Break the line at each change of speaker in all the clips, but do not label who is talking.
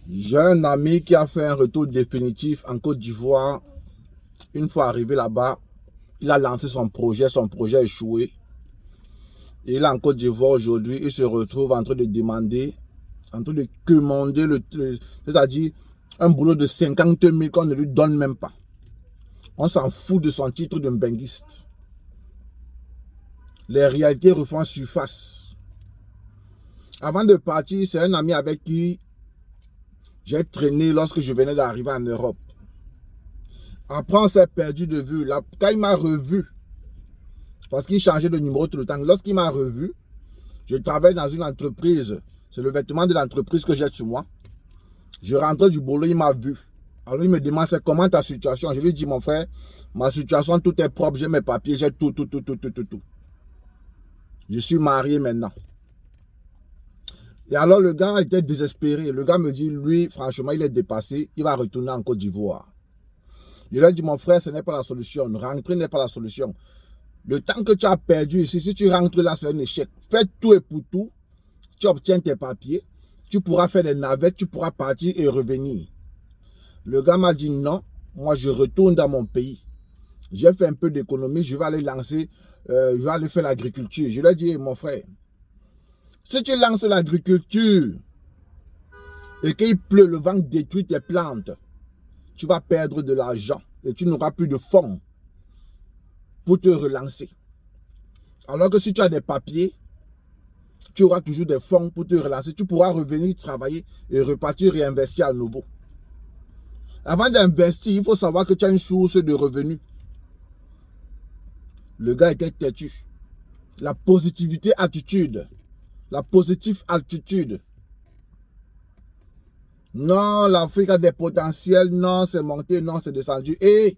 J'ai un ami qui a fait un retour définitif en Côte d'Ivoire. Une fois arrivé là-bas, il a lancé son projet a échoué. Et il est en Côte d'Ivoire aujourd'hui, il se retrouve en train de demander, en train de commander, c'est-à-dire un boulot de 50 000 qu'on ne lui donne même pas. On s'en fout de son titre de mbenguiste. Les réalités refont surface. Avant de partir, c'est un ami avec qui j'ai traîné lorsque je venais d'arriver en Europe. Après, on s'est perdu de vue. Là, quand il m'a revu, parce qu'il changeait de numéro tout le temps, lorsqu'il m'a revu, je travaille dans une entreprise. C'est le vêtement de l'entreprise que j'ai sur moi. Je rentrais du boulot, il m'a vu. Alors il me demande, c'est comment ta situation? Je lui dis, mon frère, ma situation, tout est propre, j'ai mes papiers, j'ai tout. Je suis marié maintenant. Et alors le gars était désespéré. Le gars me dit, lui, franchement, il est dépassé, il va retourner en Côte d'Ivoire. Je lui ai dit, mon frère, ce n'est pas la solution. Rentrer n'est pas la solution. Le temps que tu as perdu ici, si tu rentres là, c'est un échec. Fais tout et pour tout. Tu obtiens tes papiers. Tu pourras faire des navettes, tu pourras partir et revenir. Le gars m'a dit non, moi je retourne dans mon pays. J'ai fait un peu d'économie, je vais aller lancer, je vais aller faire l'agriculture. Je lui ai dit, mon frère, si tu lances l'agriculture et qu'il pleut, le vent détruit tes plantes, tu vas perdre de l'argent et tu n'auras plus de fonds pour te relancer. Alors que si tu as des papiers, tu auras toujours des fonds pour te relancer. Tu pourras revenir travailler et repartir réinvestir à nouveau. Avant d'investir, il faut savoir que tu as une source de revenus. Le gars était têtu. La positivité attitude. La positive attitude. Non, l'Afrique a des potentiels. Non, c'est monté. Non, c'est descendu. Et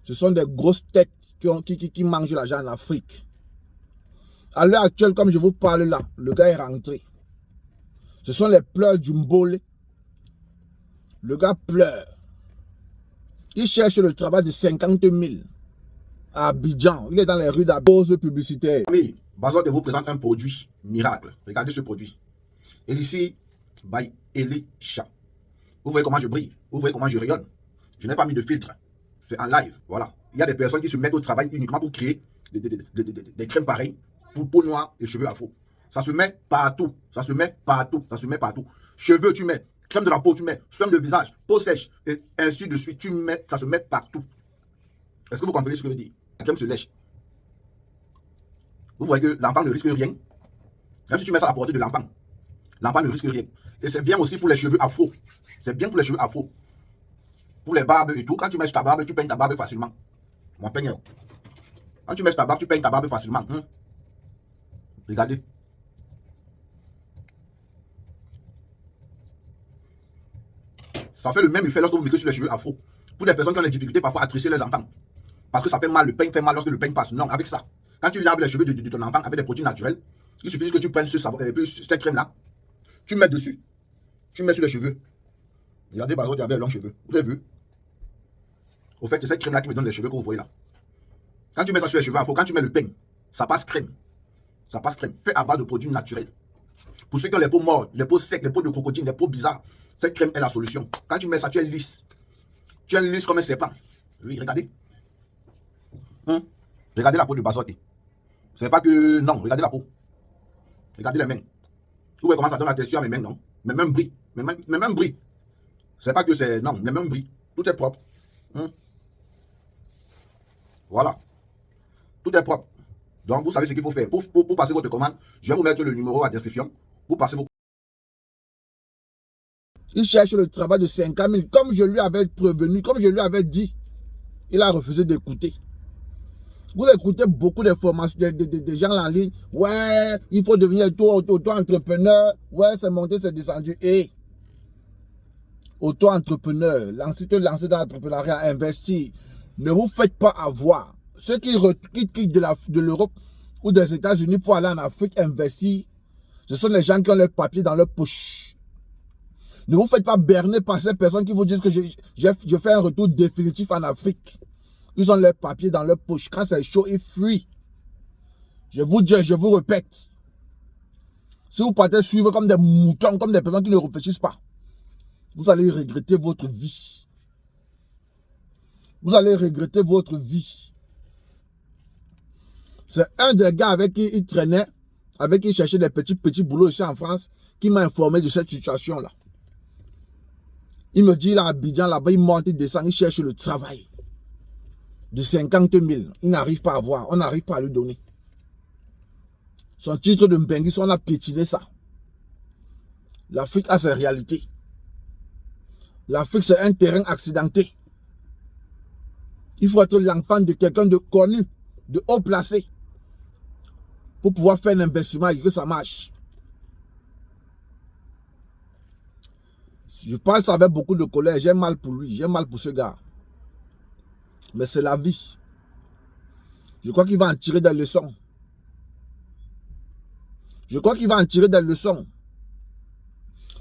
ce sont des grosses têtes qui mangent l'argent en Afrique. À l'heure actuelle, comme je vous parle là, le gars est rentré. Ce sont les pleurs du Mbolé. Le gars pleure. Il cherche le travail de 50 000 à Abidjan. Il est dans les rues d'Abidjan publicitaires.
Oui, Bazote vous présente un produit miracle. Regardez ce produit. Elici by Elisha. Vous voyez comment je brille. Vous voyez comment je rayonne. Je n'ai pas mis de filtre. C'est en live. Voilà. Il y a des personnes qui se mettent au travail uniquement pour créer des crèmes pareilles pour peau noire et cheveux afro. Ça se met partout. Ça se met partout. Ça se met partout. Cheveux, tu mets. Crème de la peau, tu mets. Soin de visage, peau sèche, et ainsi de suite. Tu mets. Ça se met partout. Est-ce que vous comprenez ce que je veux dire? La crème se lèche. Vous voyez que l'enfant ne risque rien. Même si tu mets ça à la portée de l'enfant, l'enfant ne risque rien. Et c'est bien aussi pour les cheveux afro. C'est bien pour les cheveux afro. Pour les barbes et tout. Quand tu mets sur ta barbe, tu peignes ta barbe facilement. Mon peigneur. Quand tu mets sur ta barbe, tu peignes ta barbe facilement. Regardez. Ça fait le même effet lorsque vous mettez sur les cheveux afro. Pour les personnes qui ont des difficultés parfois à trisser les enfants. Parce que ça fait mal, le peigne fait mal lorsque le peigne passe. Non, avec ça. Quand tu laves les cheveux de ton enfant avec des produits naturels, il suffit que tu prennes cette crème-là, tu mets dessus, tu mets sur les cheveux. Regardez, par exemple, il y avait des longs cheveux. Vous avez vu? Au fait, c'est cette crème-là qui me donne les cheveux que vous voyez là. Quand tu mets ça sur les cheveux afro, quand tu mets le peigne, ça passe crème. Ça passe crème. Fait à base de produits naturels. Pour ceux qui ont les peaux mortes, les peaux secs, les peaux de crocodile, les peaux bizarres, cette crème est la solution. Quand tu mets ça, tu es lisse. Tu es lisse comme un serpent. Oui, regardez. Regardez la peau de Bazote. C'est pas que... Non, regardez la peau. Regardez les mains. Vous voyez comment ça donne la texture à mes mains, non? Mes mains brillent. Mes mains brillent. C'est pas que c'est... Non, mes mains brillent. Tout est propre. Voilà. Tout est propre. Donc, vous savez ce qu'il faut faire. Pour passer votre commande, je vais vous mettre le numéro à description. Vous passez vos...
Il cherche le travail de 50 000. Comme je lui avais prévenu, comme je lui avais dit, il a refusé d'écouter. Vous écoutez beaucoup d'informations des gens en ligne. Ouais, il faut devenir auto-entrepreneur. Ouais, c'est monté, c'est descendu. Et auto-entrepreneur, lancer dans l'entrepreneuriat, investir. Ne vous faites pas avoir. Ceux qui quittent de l'Europe ou des États-Unis pour aller en Afrique investir, ce sont les gens qui ont leurs papiers dans leur poche. Ne vous faites pas berner par ces personnes qui vous disent que je fais un retour définitif en Afrique. Ils ont leurs papiers dans leur poche. Quand c'est chaud, ils fuient. Je vous dis, je vous répète. Si vous partez suivre comme des moutons, comme des personnes qui ne réfléchissent pas, Vous allez regretter votre vie. Vous allez regretter votre vie. C'est un des gars avec qui il traînait, avec qui il cherchait des petits boulots ici en France, qui m'a informé de cette situation-là. Il me dit, là, à Abidjan, là-bas, il monte, il descend, il cherche le travail de 50 000. Il n'arrive pas à avoir, on n'arrive pas à lui donner. Son titre de Mbenguis, on a piétiné ça. L'Afrique a ses réalités. L'Afrique, c'est un terrain accidenté. Il faut être l'enfant de quelqu'un de connu, de haut placé, pour pouvoir faire un investissement et que ça marche. Je parle ça avec beaucoup de colère. J'ai mal pour lui, j'ai mal pour ce gars. Mais c'est la vie. Je crois qu'il va en tirer des leçons. Je crois qu'il va en tirer des leçons.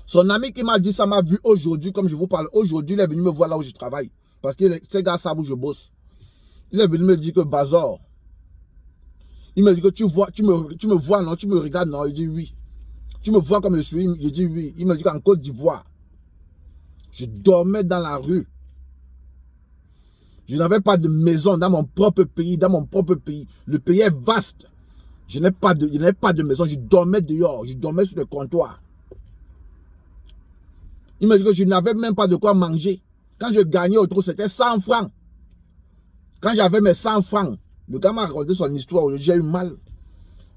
Son ami qui m'a dit ça m'a vu aujourd'hui, comme je vous parle. Aujourd'hui, il est venu me voir là où je travaille. Parce que ces gars savent où je bosse. Il est venu me dire que Bazor. Il me dit que tu me vois, non? Tu me regardes, non? Il dit oui. Tu me vois comme je suis? Il dit oui. Il me dit qu'en Côte d'Ivoire, je dormais dans la rue. Je n'avais pas de maison dans mon propre pays, Le pays est vaste. Je n'ai pas de maison. Je dormais dehors. Je dormais sur le comptoir. Il me dit que je n'avais même pas de quoi manger. Quand je gagnais autour, c'était 100 francs. Quand j'avais mes 100 francs, le gars m'a raconté son histoire. J'ai eu mal.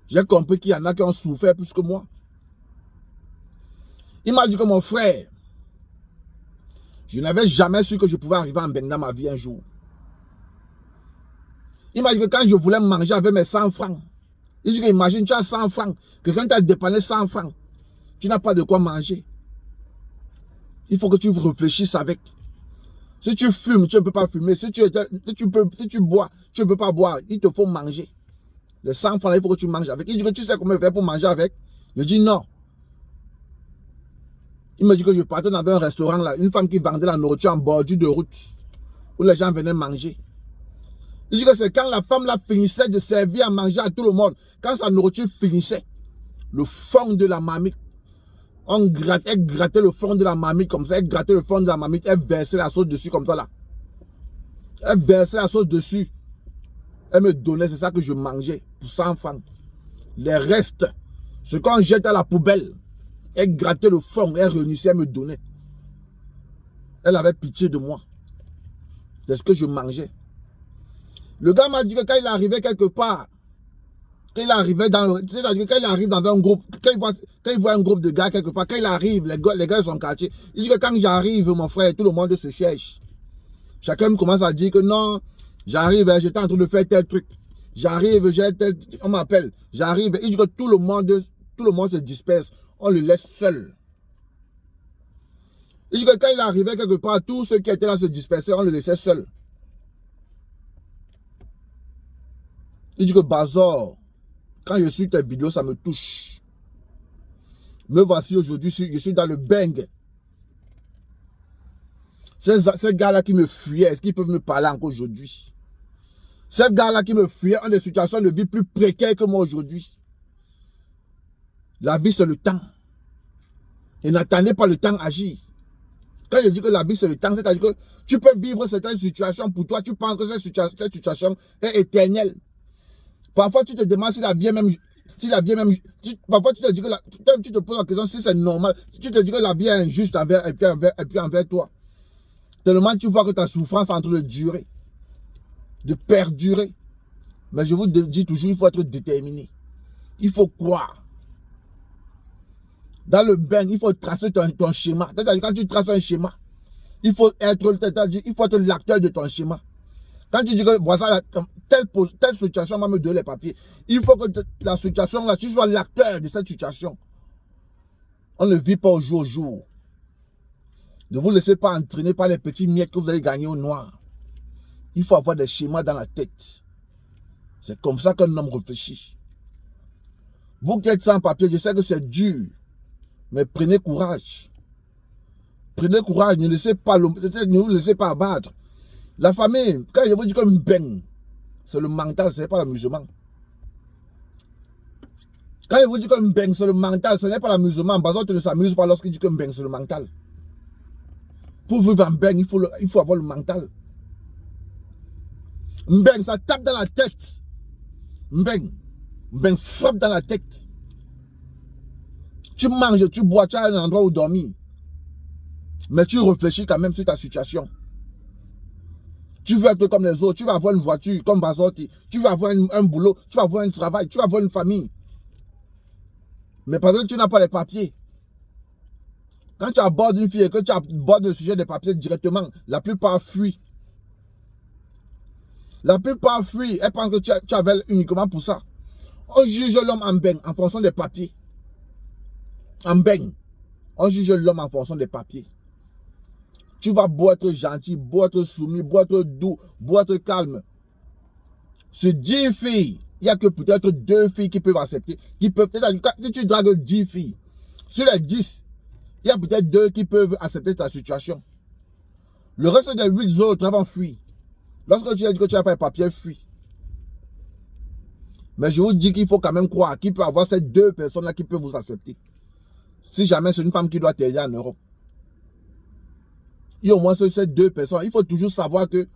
J'ai compris qu'il y en a qui ont souffert plus que moi. Il m'a dit que mon frère, je n'avais jamais su que je pouvais arriver en Bénin dans ma vie un jour. Il m'a dit que quand je voulais manger avec mes 100 francs, il dit que imagine, tu as 100 francs, quelqu'un t'a dépanné 100 francs, tu n'as pas de quoi manger. Il faut que tu réfléchisses avec. Si tu fumes, tu ne peux pas fumer. Si tu bois, tu ne peux pas boire. Il te faut manger. Les 100 francs, il faut que tu manges avec. Il dit que tu sais comment faire pour manger avec. Je dis non. Il me dit que je partais dans un restaurant là, une femme qui vendait la nourriture en bordure de route, où les gens venaient manger. Il dit que c'est quand la femme là finissait de servir à manger à tout le monde, quand sa nourriture finissait, le fond de la marmite, elle grattait le fond de la marmite comme ça, elle grattait le fond de la marmite, elle versait la sauce dessus comme ça là. Elle versait la sauce dessus. Elle me donnait, c'est ça que je mangeais pour 100 francs. Les restes, ce qu'on jette à la poubelle, elle grattait le fond, elle réunissait, elle me donnait. Elle avait pitié de moi. C'est ce que je mangeais. Le gars m'a dit que quand il arrivait quelque part, quand il arrivait dans le... C'est-à-dire que quand il arrive dans un groupe, quand il voit un groupe de gars quelque part, quand il arrive, les gars de son quartier, il dit que quand j'arrive, mon frère, tout le monde se cherche. Chacun me commence à dire que non, j'arrive, j'étais en train de faire tel truc. J'arrive, j'ai tel... On m'appelle. J'arrive, il dit que tout le monde se disperse. On le laisse seul. Il dit que quand il arrivait quelque part, tous ceux qui étaient là se dispersaient, on le laissait seul. Il dit que Bazor, quand je suis tes vidéos, ça me touche. Me voici aujourd'hui, je suis dans le bang. Ces gars-là qui me fuyaient, est-ce qu'ils peuvent me parler encore aujourd'hui? Ces gars-là qui me fuyaient ont des situations de vie plus précaires que moi aujourd'hui. La vie, c'est le temps. Et n'attendez pas le temps agir. Quand je dis que la vie, c'est le temps, c'est-à-dire que tu peux vivre certaines situations pour toi, tu penses que cette situation est éternelle. Parfois, tu te demandes si la vie est même... parfois, tu te dis que tu te poses la question si c'est normal. Si tu te dis que la vie est injuste envers toi. Tellement tu vois que ta souffrance est en train de durer. De perdurer. Mais je vous dis toujours, il faut être déterminé. Il faut croire. Dans le bain, il faut tracer ton schéma. C'est-à-dire quand tu traces un schéma, il faut être l'acteur de ton schéma. Quand tu dis que voilà, telle situation va me donner les papiers, il faut que la situation là, tu sois l'acteur de cette situation. On ne vit pas au jour au jour. Ne vous laissez pas entraîner par les petits miettes que vous allez gagner au noir. Il faut avoir des schémas dans la tête. C'est comme ça qu'un homme réfléchit. Vous qui êtes sans papier, je sais que c'est dur. Mais prenez courage. Prenez courage, ne vous laissez pas abattre. La famille, quand je vous dis comme bang, c'est le mental, ce n'est pas l'amusement. Quand je vous dis comme bang, c'est le mental, ce n'est pas l'amusement. Bazor ne s'amuse pas lorsqu'il dit comme bang, c'est le mental. Pour vivre en Mbeng, il faut avoir le mental. Mbeng, ça tape dans la tête. Mbeng frappe dans la tête. Tu manges, tu bois, tu as un endroit où dormir. Mais tu réfléchis quand même sur ta situation. Tu veux être comme les autres, tu vas avoir une voiture comme Bazotti, tu vas avoir un boulot, tu vas avoir un travail, tu vas avoir une famille. Mais parce que tu n'as pas les papiers. Quand tu abordes une fille et que tu abordes le sujet des papiers directement, la plupart fuient. La plupart fuient. Elles pensent que tu avais uniquement pour ça. On juge l'homme en Mbeng en fonction des papiers. En Mbeng, on juge l'homme en fonction des papiers. Tu vas beau être gentil, beau être soumis, beau être doux, beau être calme. Sur 10 filles, il n'y a que peut-être 2 filles qui peuvent accepter. Si tu dragues 10 filles, sur les 10, il y a peut-être 2 qui peuvent accepter ta situation. Le reste des 8 autres vont fuir. Lorsque tu as dit que tu n'as pas les papiers, fuis. Mais je vous dis qu'il faut quand même croire qu'il peut y avoir ces 2 personnes-là qui peuvent vous accepter. Si jamais c'est une femme qui doit t'aider en Europe. Il y a au moins ces 2 personnes. Il faut toujours savoir que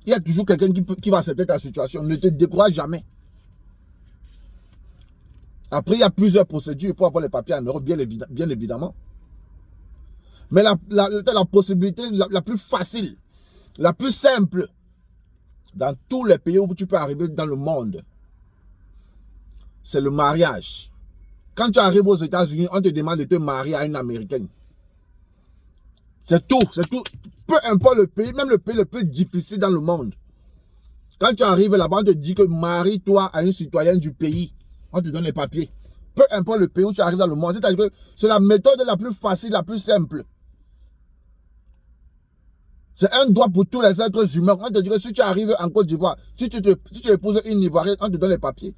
il y a toujours quelqu'un qui va accepter ta situation. Ne te décourage jamais. Après, il y a plusieurs procédures pour avoir les papiers en Europe, bien évidemment. Mais la possibilité la plus facile, la plus simple, dans tous les pays où tu peux arriver dans le monde, c'est le mariage. Quand tu arrives aux États-Unis, on te demande de te marier à une Américaine. C'est tout, c'est tout. Peu importe le pays, même le pays le plus difficile dans le monde. Quand tu arrives là-bas, on te dit que marie-toi à une citoyenne du pays. On te donne les papiers. Peu importe le pays où tu arrives dans le monde. C'est-à-dire que c'est la méthode la plus facile, la plus simple. C'est un droit pour tous les êtres humains. On te dit que si tu arrives en Côte d'Ivoire, si tu épouses une Ivoirienne, on te donne les papiers.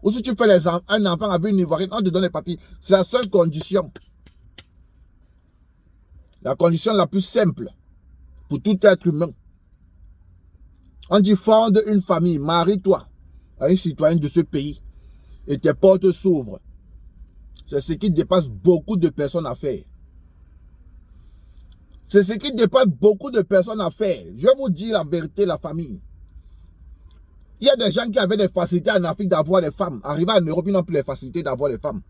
Ou si tu fais un enfant avec une Ivoirienne, on te donne les papiers. C'est la seule condition. La condition la plus simple pour tout être humain. On dit fonde une famille, marie-toi à une citoyenne de ce pays et tes portes s'ouvrent. C'est ce qui dépasse beaucoup de personnes à faire. C'est ce qui dépasse beaucoup de personnes à faire. Je vais vous dire la vérité, la famille. Il y a des gens qui avaient des facilités en Afrique d'avoir des femmes. Arrivés en Europe, ils n'ont plus les facilités d'avoir des femmes.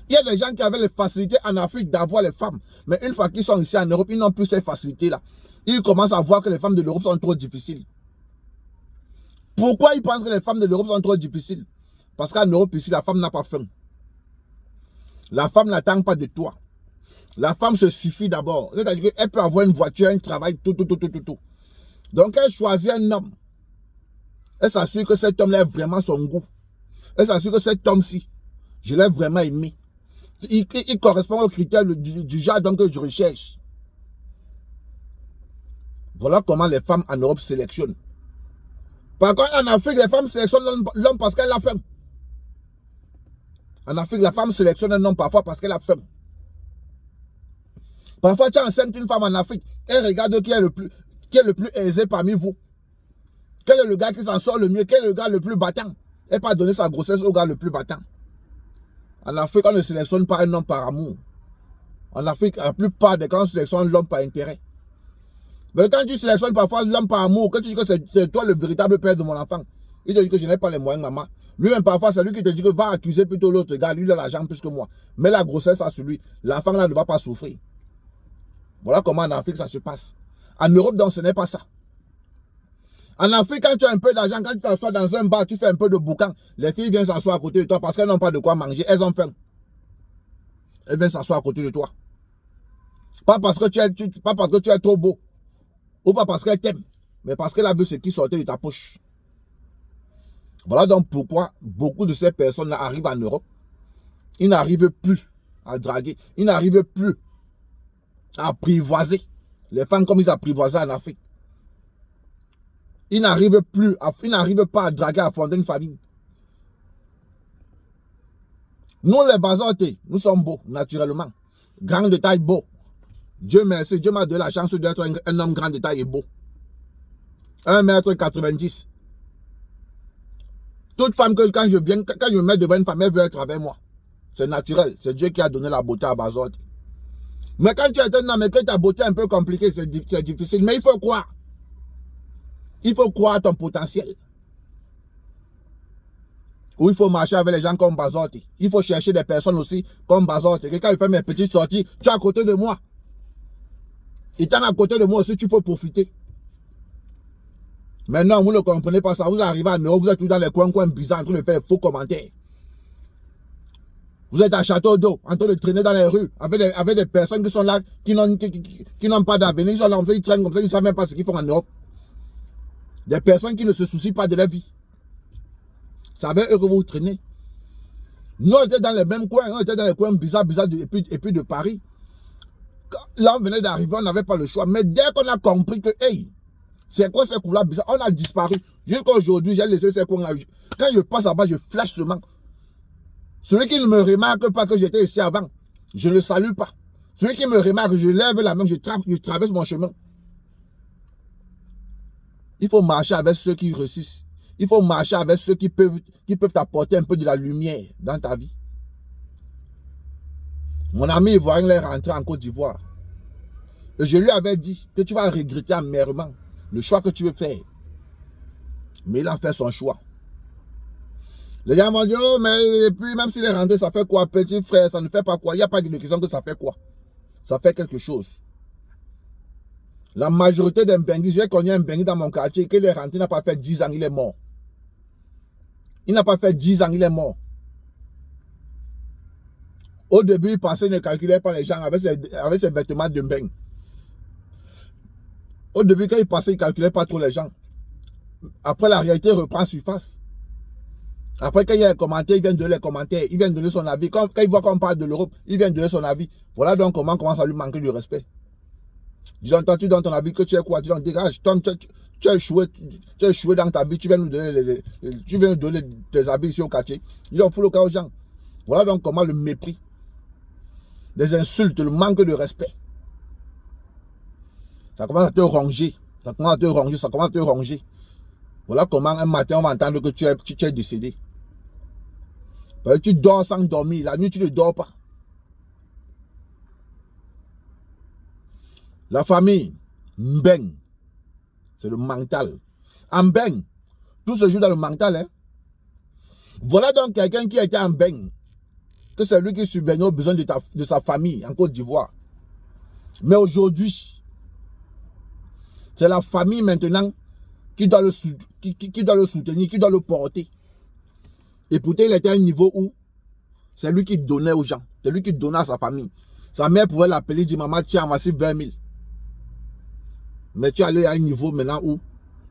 Il y a des gens qui avaient les facilités en Afrique d'avoir les femmes. Mais une fois qu'ils sont ici en Europe, ils n'ont plus ces facilités-là. Ils commencent à voir que les femmes de l'Europe sont trop difficiles. Pourquoi ils pensent que les femmes de l'Europe sont trop difficiles? Parce qu'en Europe, ici, la femme n'a pas faim. La femme n'attend pas de toi. La femme se suffit d'abord. C'est-à-dire qu'elle peut avoir une voiture, un travail, tout. Donc, elle choisit un homme. Elle s'assure que cet homme-là est vraiment son goût. Elle s'assure que cet homme-ci, je l'ai vraiment aimé. Il correspond aux critères du genre d'homme que je recherche. Voilà comment les femmes en Europe sélectionnent. Par contre, en Afrique, les femmes sélectionnent l'homme parce qu'elle a faim. En Afrique, la femme sélectionne un homme parfois parce qu'elle a faim. Parfois, tu enceintes une femme en Afrique, elle regarde qui est le plus aisé parmi vous. Quel est le gars qui s'en sort le mieux? Quel est le gars le plus battant? Elle peut donner sa grossesse au gars le plus battant. En Afrique, on ne sélectionne pas un homme par amour. En Afrique, la plupart des cas, on sélectionne l'homme par intérêt. Mais quand tu sélectionnes parfois l'homme par amour, quand tu dis que c'est toi le véritable père de mon enfant, il te dit que je n'ai pas les moyens, maman. Lui-même, parfois, c'est lui qui te dit que va accuser plutôt l'autre gars. Lui, il a l'argent plus que moi. Mais la grossesse a sur lui. L'enfant là ne va pas souffrir. Voilà comment en Afrique ça se passe. En Europe, donc, ce n'est pas ça. En Afrique, quand tu as un peu d'argent, quand tu t'assois dans un bar, tu fais un peu de boucan, les filles viennent s'asseoir à côté de toi parce qu'elles n'ont pas de quoi manger. Elles ont faim. Elles viennent s'asseoir à côté de toi. Pas parce que tu es trop beau. Ou pas parce qu'elle t'aime. Mais parce qu'elle a vu ce qui sortait de ta poche. Voilà donc pourquoi beaucoup de ces personnes arrivent en Europe. Ils n'arrivent plus à draguer. Ils n'arrivent plus à apprivoiser les femmes comme ils apprivoisaient en Afrique. Ils n'arrivent pas à draguer, à fonder une famille. Nous, les Bazotés, nous sommes beaux, naturellement. Grand de taille, beau. Dieu merci, Dieu m'a donné la chance d'être un homme grand de taille et beau. 1,90 m. Toute femme que quand je me mets devant une femme, elle veut être avec moi. C'est naturel. C'est Dieu qui a donné la beauté à Bazoté. Mais quand tu es un homme et que ta beauté est un peu compliquée, c'est difficile. Mais il faut croire. Il faut croire à ton potentiel. Ou il faut marcher avec les gens comme Bazotti. Il faut chercher des personnes aussi comme Bazotti. Quand il fait mes petites sorties, tu es à côté de moi. Et tant à côté de moi aussi, tu peux profiter. Maintenant, vous ne comprenez pas ça. Vous arrivez à Nord, vous êtes tous dans les coins bizarres en train de faire des faux commentaires. Vous êtes à Château d'Eau, en train de traîner dans les rues, avec des personnes qui sont là, qui n'ont pas d'avenir. Ils sont là, comme ça, ils traînent comme ça, ils ne savent même pas ce qu'ils font en Europe. Des personnes qui ne se soucient pas de leur vie. C'est avec eux que vous traînez. Nous, on était dans les mêmes coins, on était dans les coins bizarres, et puis de Paris. Là, on venait d'arriver, on n'avait pas le choix. Mais dès qu'on a compris que, hey, c'est quoi ces coups-là bizarres, on a disparu. Jusqu'à aujourd'hui, j'ai laissé ces coins-là. Quand je passe là-bas, je flash seulement. Celui qui ne me remarque pas que j'étais ici avant, je ne le salue pas. Celui qui me remarque, je lève la main, je traverse mon chemin. Il faut marcher avec ceux qui réussissent. Il faut marcher avec ceux qui peuvent t'apporter un peu de la lumière dans ta vie. Mon ami ivoirien est rentré en Côte d'Ivoire. Et je lui avais dit que tu vas regretter amèrement le choix que tu veux faire. Mais il a fait son choix. Les gens m'ont dit, oh, mais et puis même s'il est rentré, ça fait quoi, petit frère, ça ne fait pas quoi. Il n'y a pas de question que ça fait quoi. Ça fait quelque chose. La majorité des Mbenguis, j'ai connu un Mbengui dans mon quartier, qu'il est rentré, il n'a pas fait 10 ans, il est mort. Il n'a pas fait 10 ans, il est mort. Au début, il pensait, il ne calculait pas les gens avec ses vêtements de Mbeng. Au début, quand il passait, il ne calculait pas trop les gens. Après, la réalité reprend surface. Après, quand il y a les commentaires, il vient donner les commentaires, il vient donner son avis. Quand il voit qu'on parle de l'Europe, il vient donner son avis. Voilà donc comment on commence à lui manquer de respect. J'ai entendu dans ton avis que tu es quoi? Tu en dégages. Tu as échoué dans ta vie, tu viens nous donner tes avis ici au quartier. Ils ont foutu le cas aux gens. Voilà donc comment le mépris, des insultes, le manque de respect. Ça commence à te ronger. Ça commence à te ronger, ça commence à te ronger. Voilà comment un matin on va entendre que tu es décédé. Parce que tu dors sans dormir. La nuit, tu ne dors pas. La famille, Mbeng, c'est le mental. En Mbeng, tout se joue dans le mental. Hein? Voilà donc quelqu'un qui était en Mbeng, que c'est lui qui subvenait aux besoins de sa famille en Côte d'Ivoire. Mais aujourd'hui, c'est la famille maintenant qui doit le soutenir, qui doit le porter. Et pourtant, il était à un niveau où c'est lui qui donnait aux gens. C'est lui qui donnait à sa famille. Sa mère pouvait l'appeler, dire, maman, tiens, voici 20 000. Mais tu es allé à un niveau maintenant où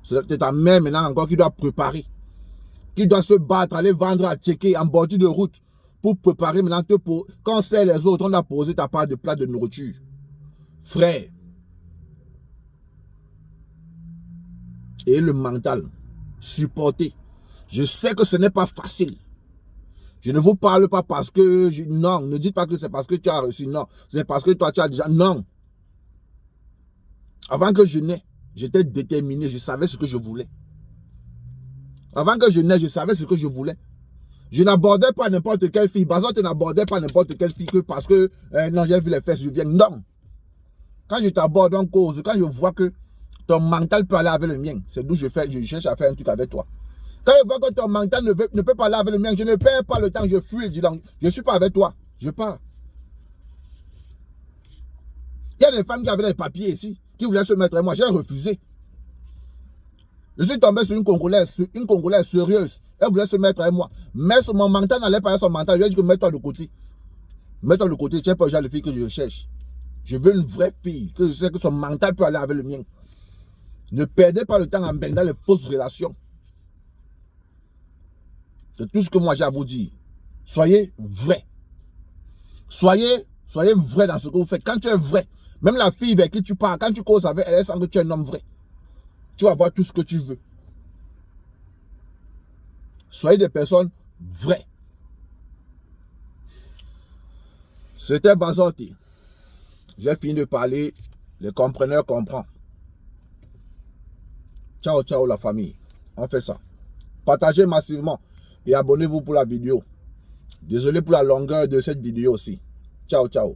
c'est ta mère maintenant encore qui doit préparer. Qui doit se battre, aller vendre à checker en bordure de route pour préparer maintenant. Quand c'est les autres, on a posé ta part de plat de nourriture. Frère. Et le mental, supporter. Je sais que ce n'est pas facile. Je ne vous parle pas parce que... non, ne dites pas que c'est parce que tu as reçu. Non, c'est parce que toi, tu as déjà... Non. Avant que je naisse, j'étais déterminé. Je savais ce que je voulais. Avant que je naisse, je savais ce que je voulais. Je n'abordais pas n'importe quelle fille. Bazotti n'abordait pas n'importe quelle fille que parce que... non, j'ai vu les fesses, je viens. Non. Quand je t'aborde en cause, quand je vois que ton mental peut aller avec le mien, c'est d'où je cherche à faire un truc avec toi. Quand je vois que ton mental ne peut pas aller avec le mien, je ne perds pas le temps, je fuis, je dis donc, je ne suis pas avec toi, je pars. Il y a des femmes qui avaient des papiers ici, qui voulaient se mettre avec moi, j'ai refusé. Je suis tombé sur une Congolaise sérieuse, elle voulait se mettre avec moi. Mais mon mental n'allait pas avec son mental, je lui ai dit que mets-toi de côté. Mets-toi de côté, tu n'es pas le genre de fille que je cherche. Je veux une vraie fille, que je sais que son mental peut aller avec le mien. Ne perdez pas le temps en dans les fausses relations. C'est tout ce que moi j'ai à vous dire. Soyez vrai. Soyez vrai dans ce que vous faites. Quand tu es vrai, même la fille avec qui tu parles, quand tu causes avec elle, elle sent que tu es un homme vrai. Tu vas avoir tout ce que tu veux. Soyez des personnes vraies. C'était Bazotti. J'ai fini de parler. Les compreneurs comprennent. Ciao, ciao la famille. On fait ça. Partagez massivement et abonnez-vous pour la vidéo. Désolé pour la longueur de cette vidéo aussi. Ciao, ciao.